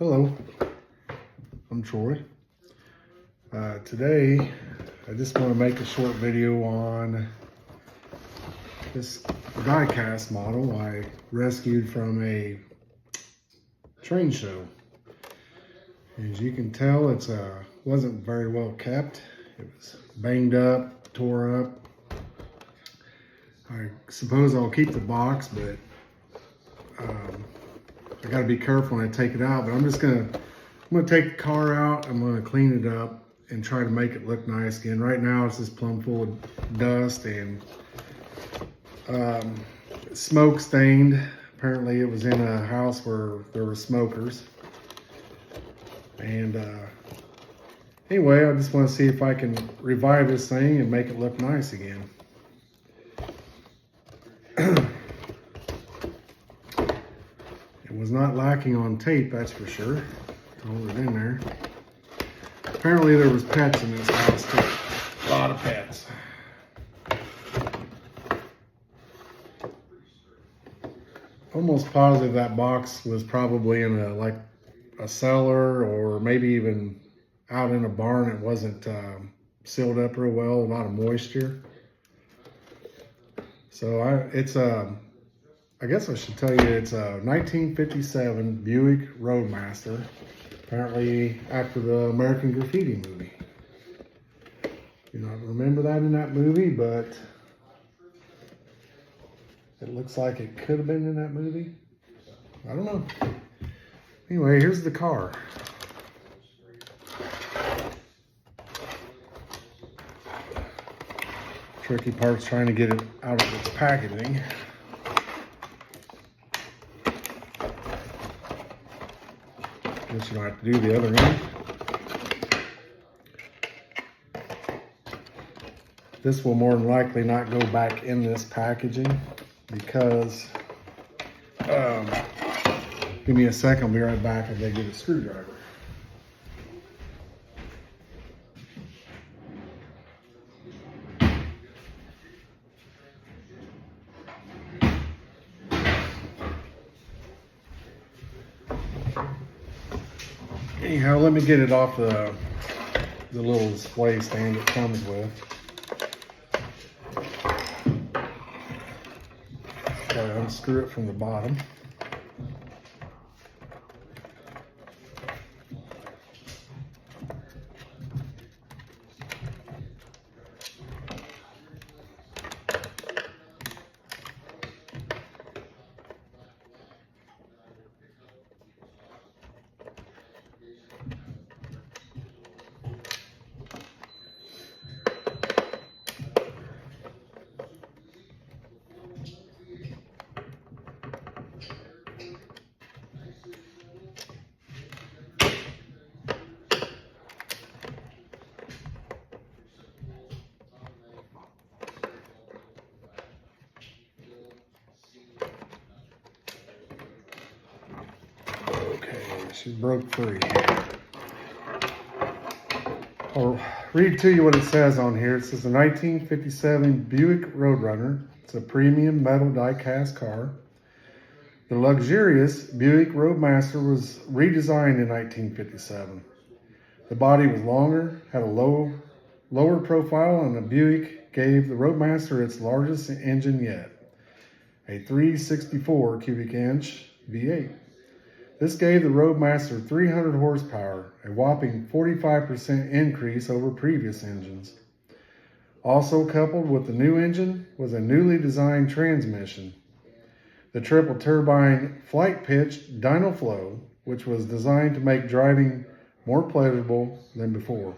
Hello, I'm Troy. Today, I just want to make a short video on this die-cast model I rescued from a train show. As you can tell, it wasn't very well kept. It was banged up, tore up. I suppose I'll keep the box, but I gotta be careful when I take it out. But I'm gonna take the car out. I'm gonna clean it up and try to make it look nice again. Right now, it's just plumb full of dust and smoke stained. Apparently, it was in a house where there were smokers. And anyway, I just want to see if I can revive this thing and make it look nice again. It was not lacking on tape, that's for sure. Hold it in there. Apparently there was pets in this house too. A lot of pets. Almost positive that box was probably in a cellar or maybe even out in a barn. It wasn't sealed up real well, a lot of moisture. So I guess I should tell you it's a 1957 Buick Roadmaster, apparently after the American Graffiti movie. You don't remember that in that movie, but it looks like it could have been in that movie. I don't know. Anyway, here's the car. Tricky part's trying to get it out of its packaging. Guess you don't have to do the other end. This will more than likely not go back in this packaging because, give me a second, I'll be right back if they get a screwdriver. Anyhow, let me get it off the little display stand it comes with. Gotta unscrew it from the bottom. She broke free. I'll read to you what it says on here. It says a 1957 Buick Roadrunner. It's a premium metal die-cast car. The luxurious Buick Roadmaster was redesigned in 1957. The body was longer, had a lower profile, and the Buick gave the Roadmaster its largest engine yet, a 364 cubic inch V8. This gave the Roadmaster 300 horsepower, a whopping 45% increase over previous engines. Also coupled with the new engine was a newly designed transmission. The triple turbine flight pitch Dynaflow, which was designed to make driving more pleasurable than before.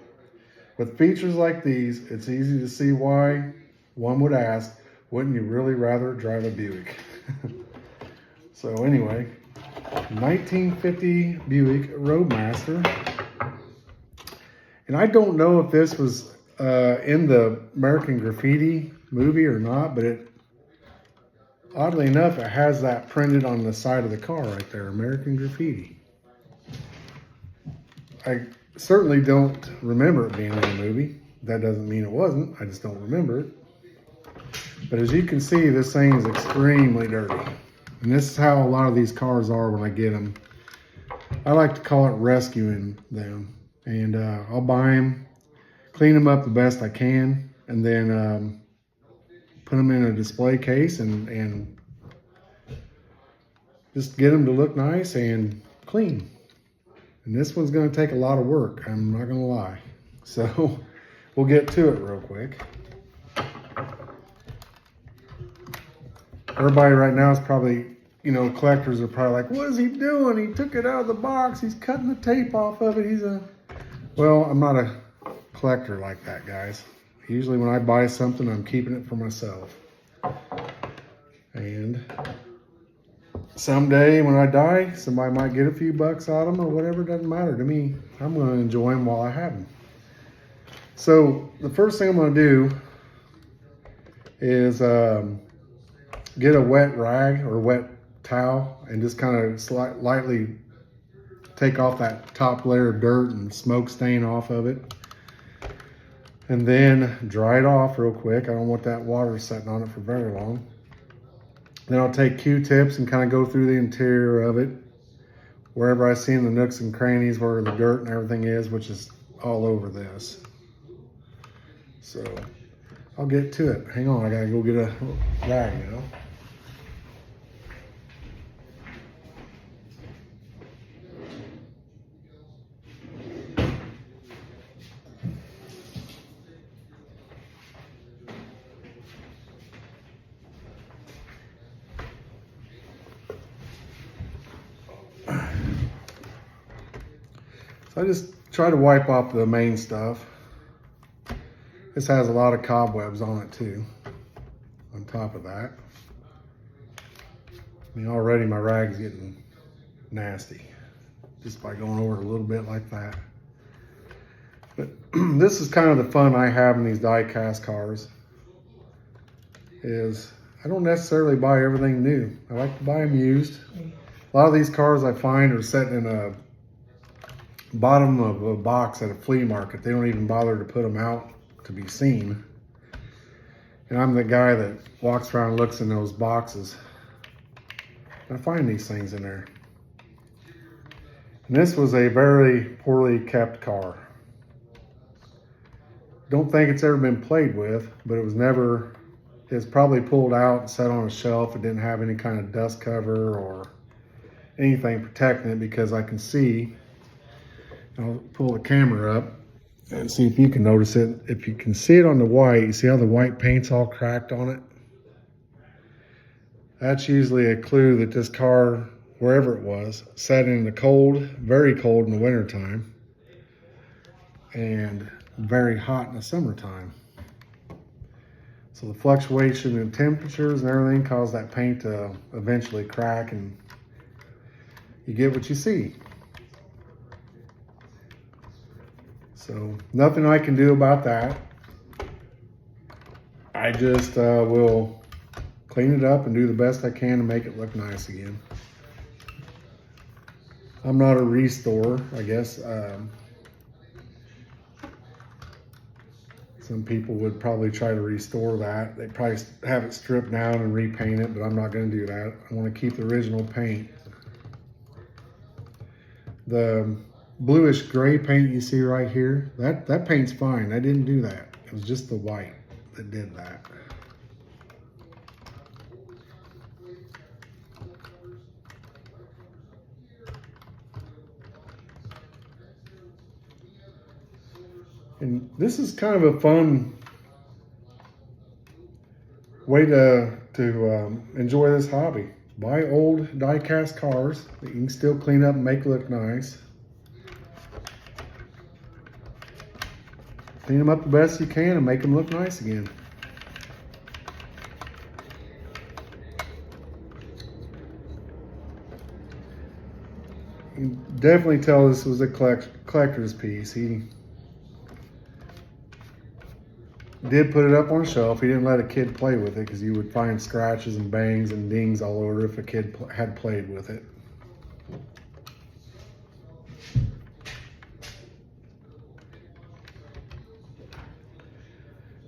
With features like these, it's easy to see why one would ask, wouldn't you really rather drive a Buick? So anyway, 1950 Buick Roadmaster. And I don't know if this was in the American Graffiti movie or not, but oddly enough, it has that printed on the side of the car right there, American Graffiti. I certainly don't remember it being in the movie. That doesn't mean it wasn't, I just don't remember it. But as you can see, this thing is extremely dirty. And this is how a lot of these cars are when I get them. I like to call it rescuing them. And I'll buy them, clean them up the best I can, and then put them in a display case and just get them to look nice and clean. And this one's going to take a lot of work, I'm not going to lie. So we'll get to it real quick. Everybody right now is probably, collectors are probably like, what is he doing? He took it out of the box. He's cutting the tape off of it. Well, I'm not a collector like that, guys. Usually when I buy something, I'm keeping it for myself. And someday when I die, somebody might get a few bucks out of them or whatever. It doesn't matter to me. I'm going to enjoy them while I have them. So the first thing I'm going to do is get a wet rag or wet towel and just kind of lightly take off that top layer of dirt and smoke stain off of it. And then dry it off real quick. I don't want that water sitting on it for very long. Then I'll take Q-tips and kind of go through the interior of it, wherever I see in the nooks and crannies where the dirt and everything is, which is all over this. So I'll get to it. Hang on, I gotta go get a rag now. So I just try to wipe off the main stuff. This has a lot of cobwebs on it too, on top of that. I mean, already my rag's getting nasty just by going over it a little bit like that. But this is kind of the fun I have in these die-cast cars, is I don't necessarily buy everything new. I like to buy them used. A lot of these cars I find are sitting in a bottom of a box at a flea market. They don't even bother to put them out to be seen. And I'm the guy that walks around and looks in those boxes. I find these things in there. And this was a very poorly kept car. Don't think it's ever been played with, but it's probably pulled out and set on a shelf. It didn't have any kind of dust cover or anything protecting it, because I can see, I'll pull the camera up and see if you can notice it. If you can see it on the white, you see how the white paint's all cracked on it? That's usually a clue that this car, wherever it was, sat in the cold, very cold in the wintertime, and very hot in the summertime. So the fluctuation in temperatures and everything caused that paint to eventually crack, and you get what you see. So nothing I can do about that. I just will clean it up and do the best I can to make it look nice again. I'm not a restorer, I guess. Some people would probably try to restore that. They'd probably have it stripped down and repaint it, but I'm not going to do that. I want to keep the original paint. The bluish gray paint you see right here, that paint's fine. I didn't do that. It was just the white that did that. And this is kind of a fun way to enjoy this hobby. Buy old die-cast cars that you can still clean up and make look nice. Clean them up the best you can and make them look nice again. You can definitely tell this was a collector's piece. He did put it up on a shelf. He didn't let a kid play with it, because you would find scratches and bangs and dings all over if a kid had played with it.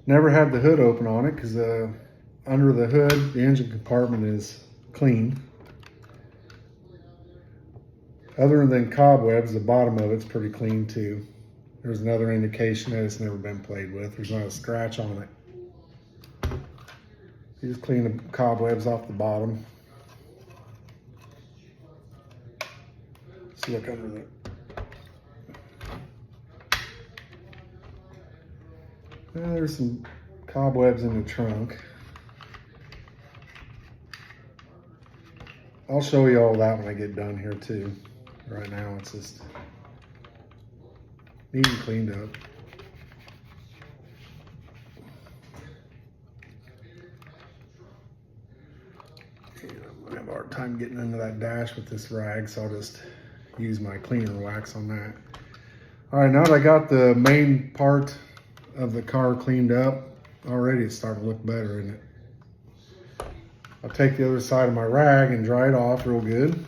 Never had the hood open on it, because under the hood, the engine compartment is clean. Other than cobwebs, the bottom of it's pretty clean too. There's another indication that it's never been played with. There's not a scratch on it. You just clean the cobwebs off the bottom. Let's look under the. There's some cobwebs in the trunk. I'll show you all that when I get done here too. Right now it's just neat and cleaned up. I have a hard time getting into that dash with this rag, so I'll just use my cleaner wax on that. All right, now that I got the main part of the car cleaned up, already it's starting to look better, isn't it? I'll take the other side of my rag and dry it off real good.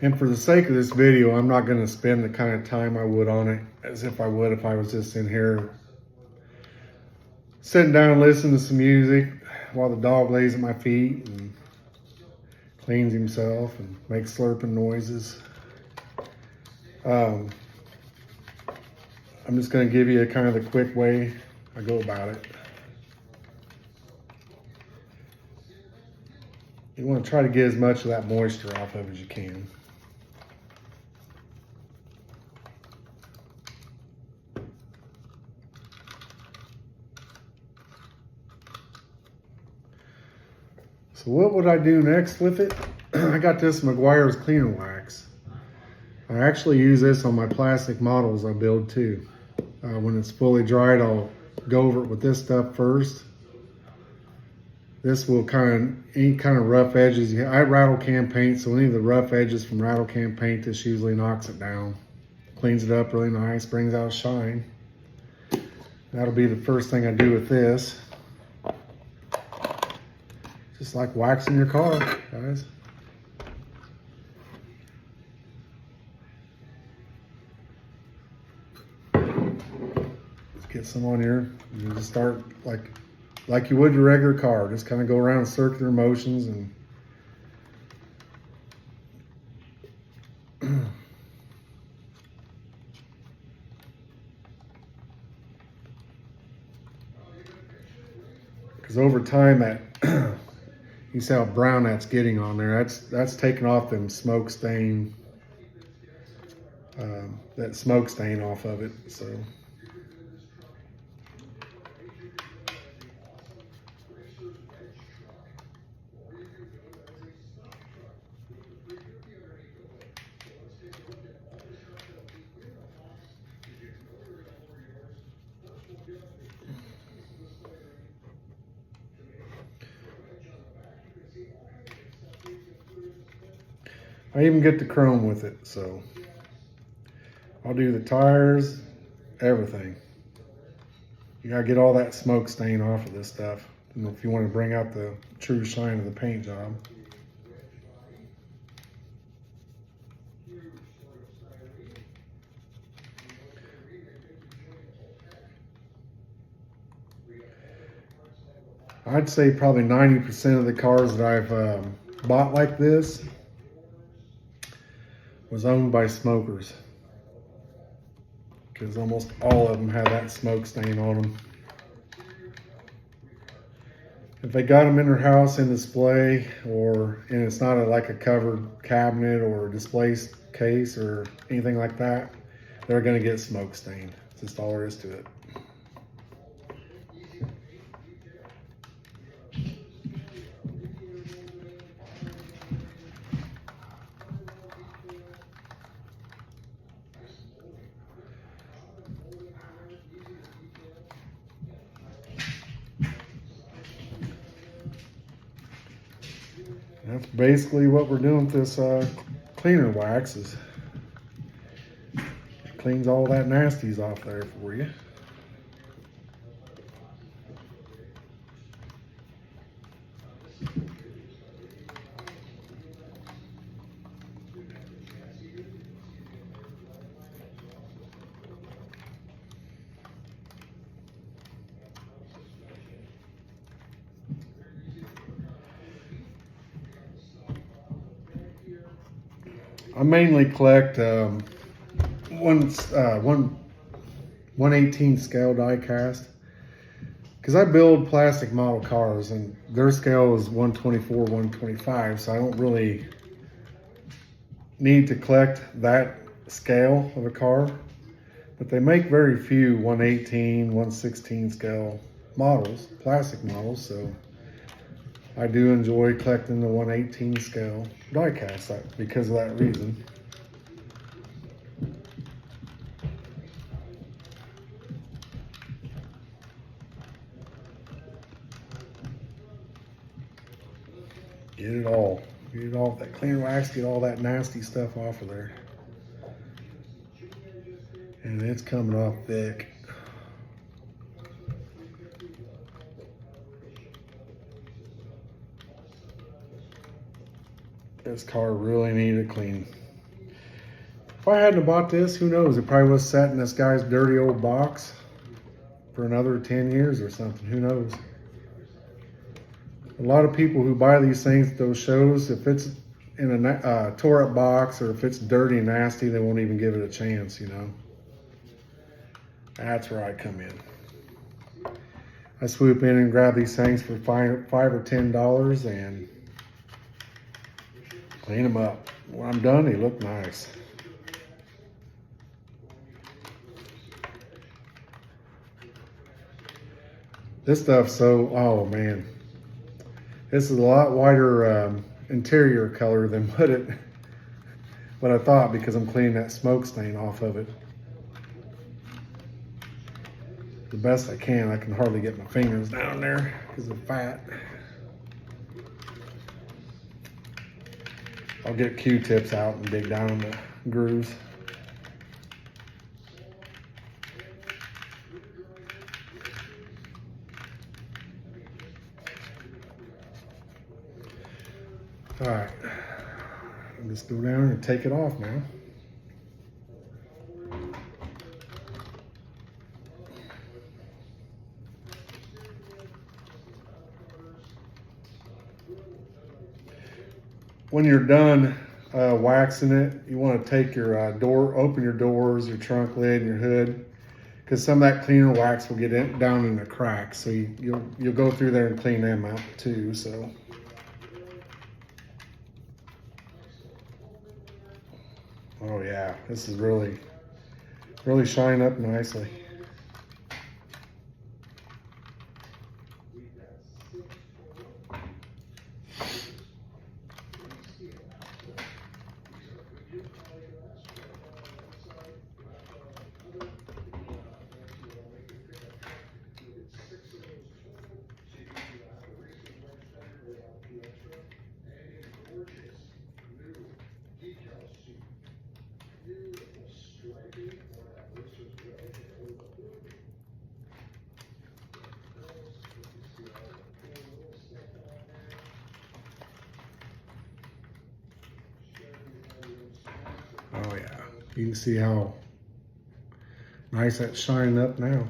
And for the sake of this video, I'm not going to spend the kind of time I would on it as if I would if I was just in here sitting down and listening to some music while the dog lays at my feet and cleans himself and makes slurping noises. I'm just going to give you a kind of the quick way I go about it. You want to try to get as much of that moisture off of as you can. So what would I do next with it? I got this Meguiar's cleaner wax. I actually use this on my plastic models I build too. When it's fully dried, I'll go over it with this stuff first. This will any kind of rough edges. I rattle can paint, so any of the rough edges from rattle can paint, this usually knocks it down. Cleans it up really nice, brings out shine. That'll be the first thing I do with this. Just like waxing your car, guys. Let's get some on here. You just start like you would your regular car. Just kind of go around in circular motions and because over time that you see how brown that's getting on there. That's taking off them smoke stain, that smoke stain off of it. So I even get the chrome with it, so I'll do the tires, everything. You gotta get all that smoke stain off of this stuff, and if you want to bring out the true shine of the paint job. I'd say probably 90% of the cars that I've bought like this was owned by smokers, because almost all of them have that smoke stain on them. If they got them in their house in display, and it's not like a covered cabinet or a display case or anything like that, they're going to get smoke stained. That's just all there is to it. That's basically what we're doing with this cleaner wax. Is it cleans all that nasties off there for you. I mainly collect one 1/18 scale die cast because I build plastic model cars and their scale is 1/24, 1/25, so I don't really need to collect that scale of a car. But they make very few 1/18, 1/16 scale models, plastic models, so I do enjoy collecting the 1/18 scale die cast because of that reason. Get it all. Get it off that clean wax, get all that nasty stuff off of there. And it's coming off thick. This car really needed cleaning. If I hadn't bought this, who knows? It probably was sat in this guy's dirty old box for another 10 years or something. Who knows? A lot of people who buy these things at those shows, if it's in a tore up box or if it's dirty and nasty, they won't even give it a chance, you know. That's where I come in. I swoop in and grab these things for $5 or $10 and clean them up. When I'm done, they look nice. This stuff, so, oh man. This is a lot whiter interior color than what I thought because I'm cleaning that smoke stain off of it. The best I can. I can hardly get my fingers down there because of fat. I'll get Q-tips out and dig down in the grooves. All right, I'll just go down and take it off now. When you're done waxing it, you want to take your open your doors, your trunk lid, and your hood, because some of that cleaner wax will get down in the cracks. So you'll go through there and clean them out too. So. Oh yeah, this is really shining up nicely. Oh yeah, you can see how nice that's shining up now.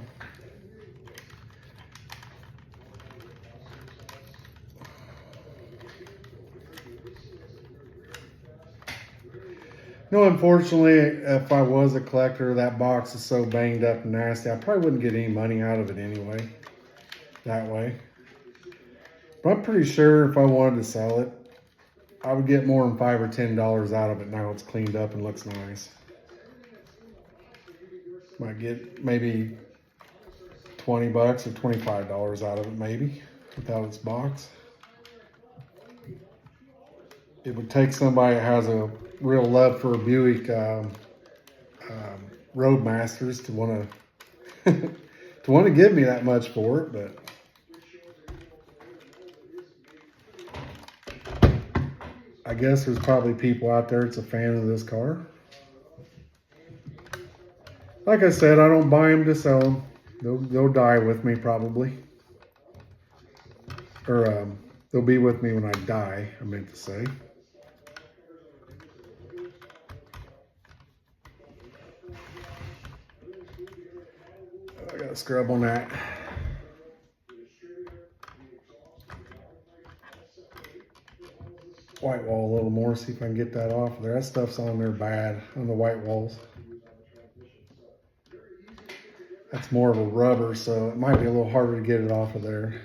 No, unfortunately, if I was a collector, that box is so banged up and nasty, I probably wouldn't get any money out of it anyway, that way. But I'm pretty sure if I wanted to sell it, I would get more than $5 or $10 out of it now it's cleaned up and looks nice. Might get maybe 20 bucks or $25 out of it maybe, without its box. It would take somebody that has a real love for Buick Roadmasters to want to give me that much for it, but I guess there's probably people out there that's a fan of this car. Like I said, I don't buy them to sell them. They'll die with me probably, or they'll be with me when I die, I meant to say. I got a scrub on that. white wall a little more, see if I can get that off of there. That stuff's on there bad, on the white walls. That's more of a rubber, so it might be a little harder to get it off of there.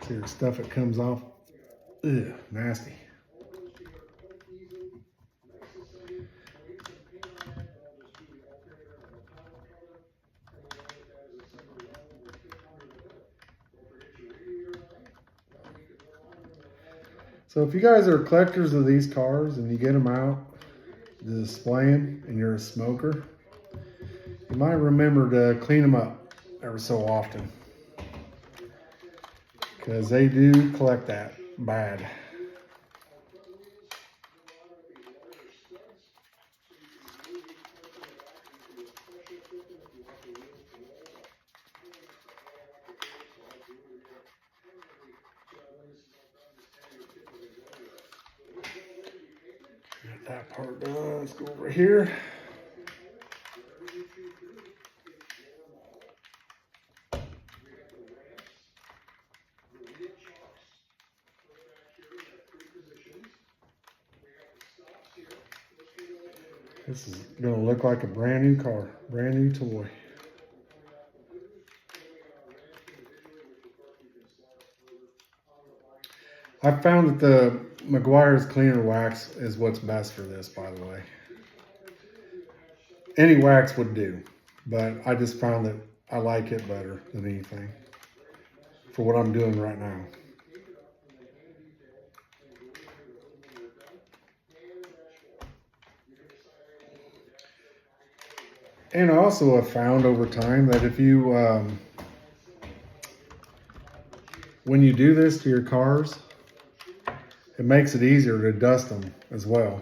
See the stuff that comes off. Ugh, nasty. So if you guys are collectors of these cars and you get them out to display them and you're a smoker, you might remember to clean them up every so often, because they do collect that bad. Got that part done. Let's go over here. This is gonna look like a brand new car, brand new toy. I found that the Meguiar's cleaner wax is what's best for this, by the way. Any wax would do, but I just found that I like it better than anything for what I'm doing right now. And I also have found over time that if you, when you do this to your cars, it makes it easier to dust them as well.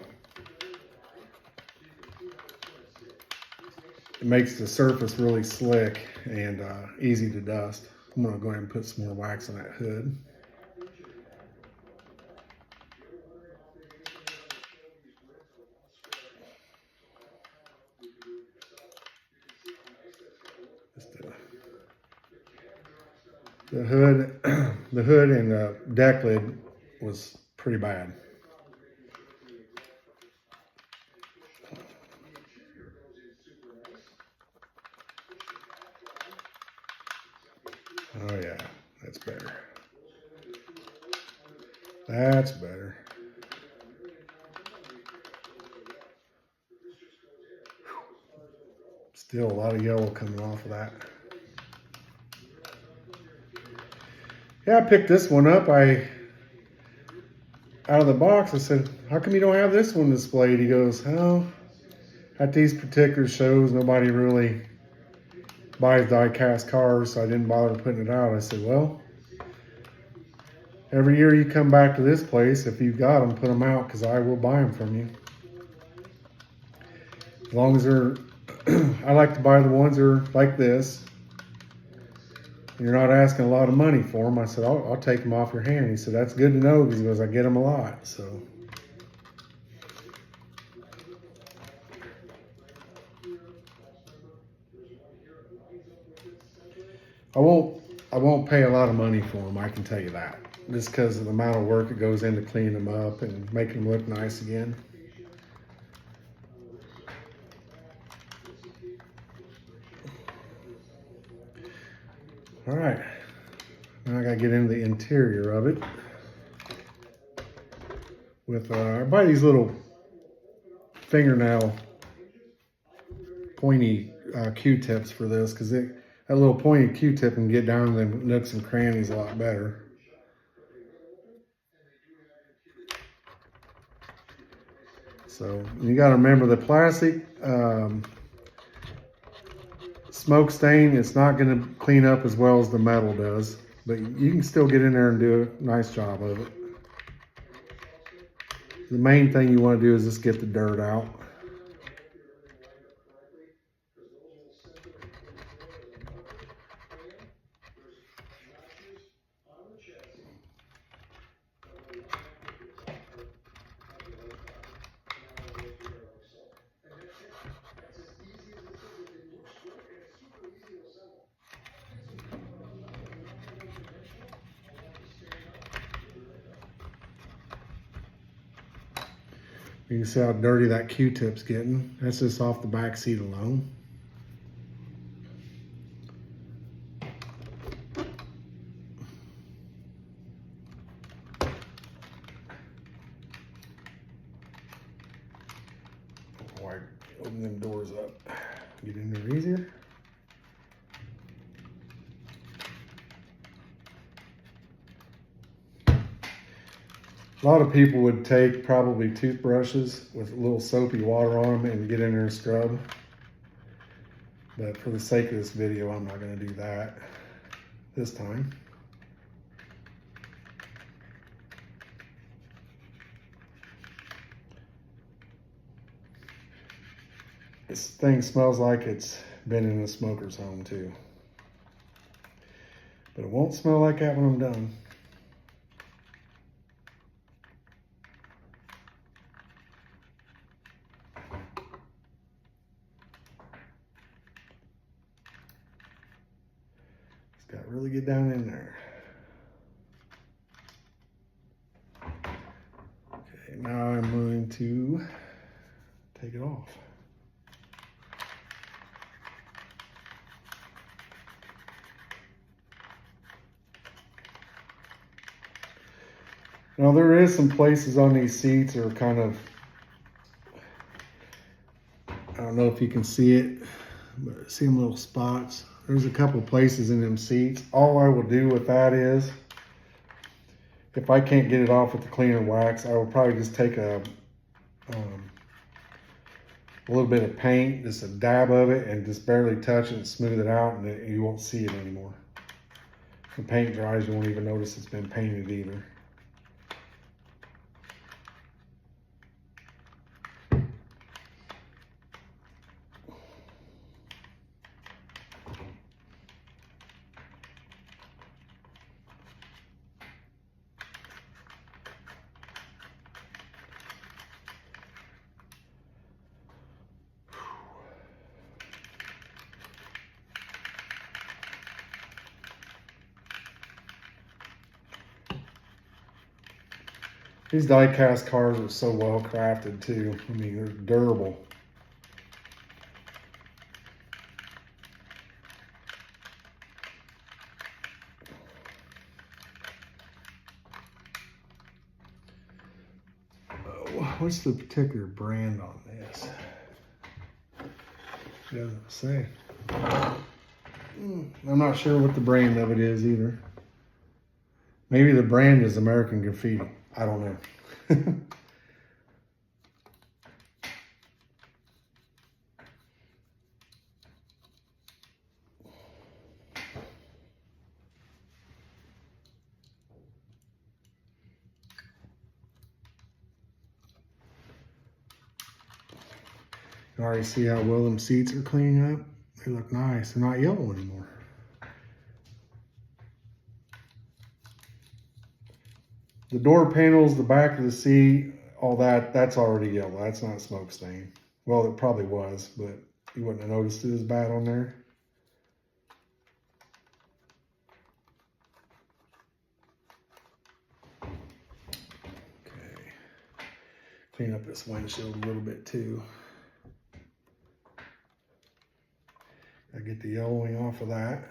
It makes the surface really slick and easy to dust. I'm gonna go ahead and put some more wax on that hood. The hood, the hood and the deck lid was pretty bad. Oh yeah, that's better. That's better. Still a lot of yellow coming off of that. Yeah, I picked this one up. Out of the box, I said, how come you don't have this one displayed? He goes, oh, at these particular shows, nobody really buys die-cast cars, so I didn't bother putting it out. I said, well, every year you come back to this place, if you've got them, put them out, because I will buy them from you. As long as they're, I like to buy the ones that are like this. You're not asking a lot of money for them. I said, I'll take them off your hand. He said, that's good to know, because he goes, I get them a lot. So I won't pay a lot of money for them, I can tell you that. Just because of the amount of work that goes into cleaning them up and making them look nice again. All right, now I gotta get into the interior of it. With I buy these little fingernail pointy Q-tips for this, because that little pointy Q-tip can get down to the nooks and crannies a lot better. So you got to remember the plastic smoke stain, it's not going to clean up as well as the metal does, but you can still get in there and do a nice job of it. The main thing you want to do is just get the dirt out. You can see how dirty that Q-tip's getting. That's just off the back seat alone. Why open them doors up? Get in there easier. A lot of people would take probably toothbrushes with a little soapy water on them and get in there and scrub. But for the sake of this video, I'm not going to do that this time. This thing smells like it's been in a smoker's home too. But it won't smell like that when I'm done. Got to really get down in there. Okay, now I'm going to take it off. Now there is some places on these seats that are kind of, I don't know if you can see it, but see them little spots. There's a couple places in them seats. All I will do with that is, if I can't get it off with the cleaner wax, I will probably just take a little bit of paint, just a dab of it, and just barely touch it and smooth it out, and you won't see it anymore. When paint dries, you won't even notice it's been painted either. These die-cast cars are so well crafted too. I mean, they're durable. What's the particular brand on this? It doesn't say. I'm not sure what the brand of it is either. Maybe the brand is American Graffiti. I don't know. You already see how well them seats are cleaning up. They look nice. They're not yellow anymore. The door panels, the back of the seat, all that, that's already yellow. That's not smoke stain. Well, it probably was, but you wouldn't have noticed it as bad on there. Okay. Clean up this windshield a little bit too. Gotta get the yellowing off of that.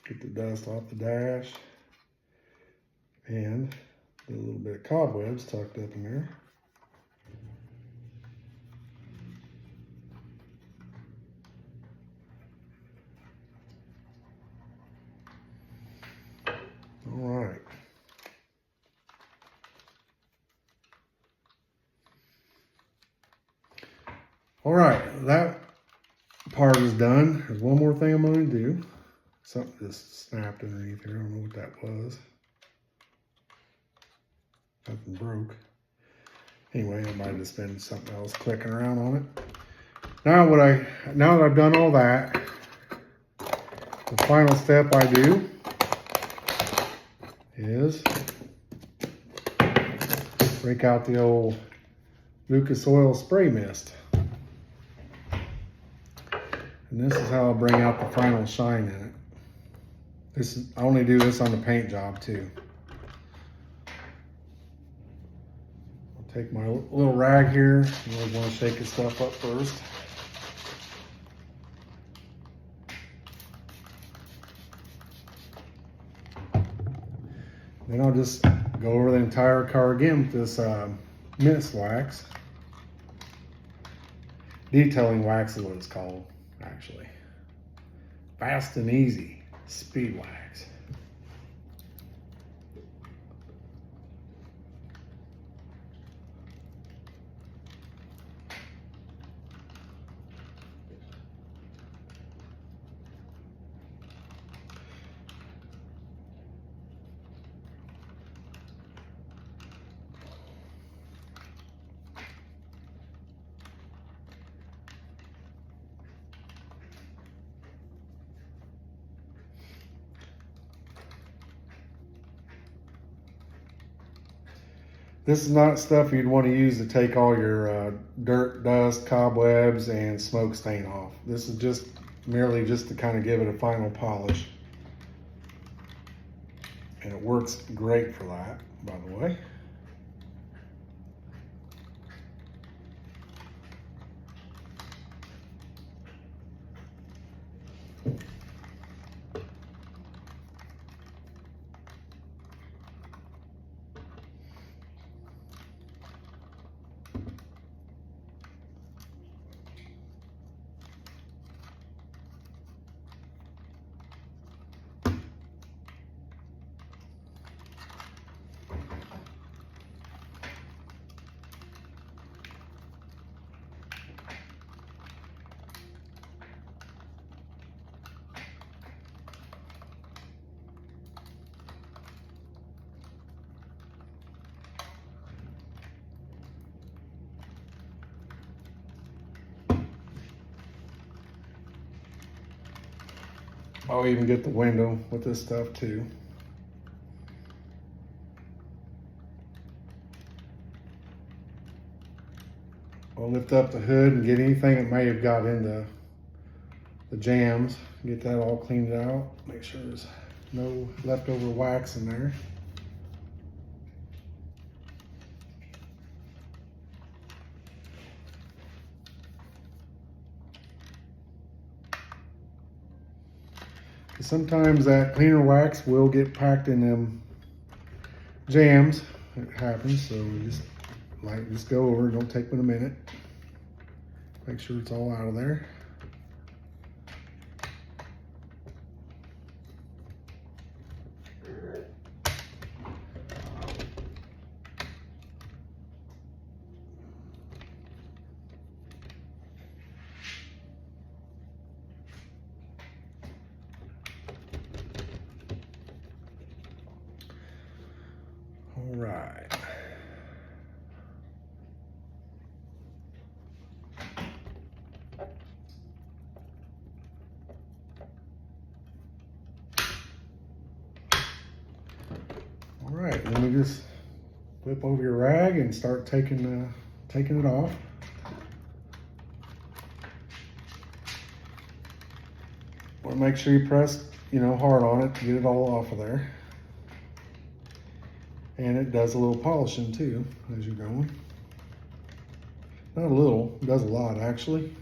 Get the dust off the dash. And a little bit of cobwebs tucked up in there. All right. All right, that part is done. There's one more thing I'm going to do. Something just snapped underneath here. I don't know what that was. Nothing broke. Anyway, it might have just been something else clicking around on it. Now that I've done all that, the final step I do is break out the old Lucas Oil spray mist. And this is how I bring out the final shine in it. I only do this on the paint job too. I'll take my little rag here. You always want to shake this stuff up first. Then I'll just go over the entire car again with this mist wax. Detailing wax is what it's called, actually. Fast and easy speed wax. This is not stuff you'd want to use to take all your dirt, dust, cobwebs, and smoke stain off. This is just merely just to kind of give it a final polish. And it works great for that, by the way. I'll even get the window with this stuff too. I'll lift up the hood and get anything that may have got in the jams. Get that all cleaned out. Make sure there's no leftover wax in there. Sometimes that cleaner wax will get packed in them jams. It happens, so we just go over. Don't take but a minute. Make sure it's all out of there. All right. All right, then we just flip over your rag and start taking it off. Want to make sure you press, hard on it to get it all off of there. And it does a little polishing too as you're going. Not a little, it does a lot actually.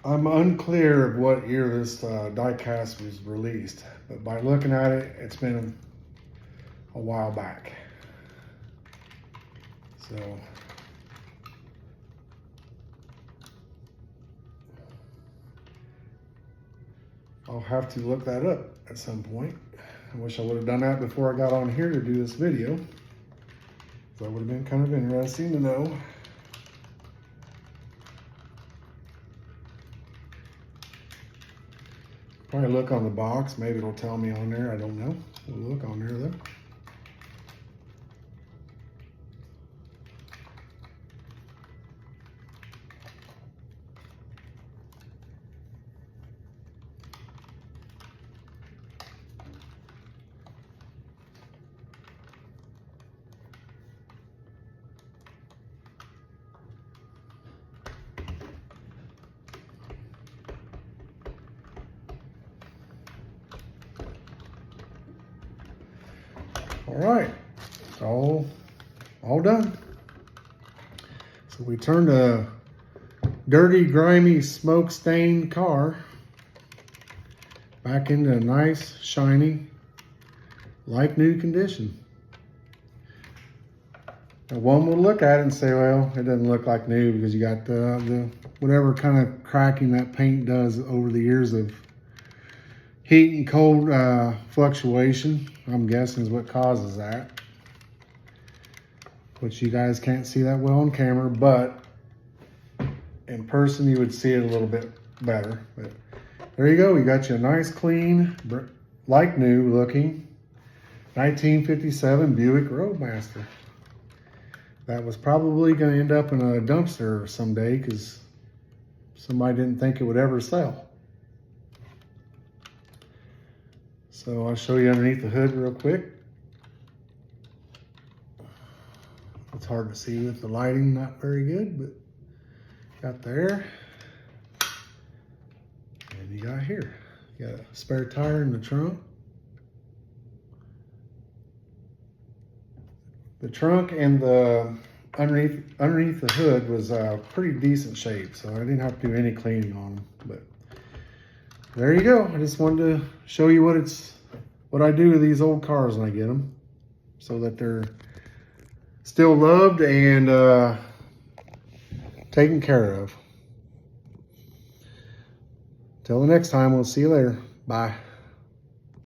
I'm unclear of what year this die cast was released, but by looking at it, it's been a while back. So I'll have to look that up at some point. I wish I would have done that before I got on here to do this video. That would have been kind of interesting to know. Probably look on the box. Maybe it'll tell me on there. I don't know. We'll look on there though. All right, it's all done. So we turned a dirty, grimy, smoke-stained car back into a nice, shiny, like new condition. Now one would look at it and say, well, it doesn't look like new because you got the whatever kind of cracking that paint does over the years of heat and cold fluctuation, I'm guessing, is what causes that. Which you guys can't see that well on camera, but in person you would see it a little bit better. But there you go, you got you a nice, clean, like new looking 1957 Buick Roadmaster. That was probably going to end up in a dumpster someday because somebody didn't think it would ever sell. So I'll show you underneath the hood real quick. It's hard to see with the lighting, not very good, but got there. And you got here. You got a spare tire in the trunk. The trunk and the underneath the hood was pretty decent shape, so I didn't have to do any cleaning on them. But there you go. I just wanted to show you what I do to these old cars when I get them, so that they're still loved and taken care of. Till the next time, we'll see you later. Bye.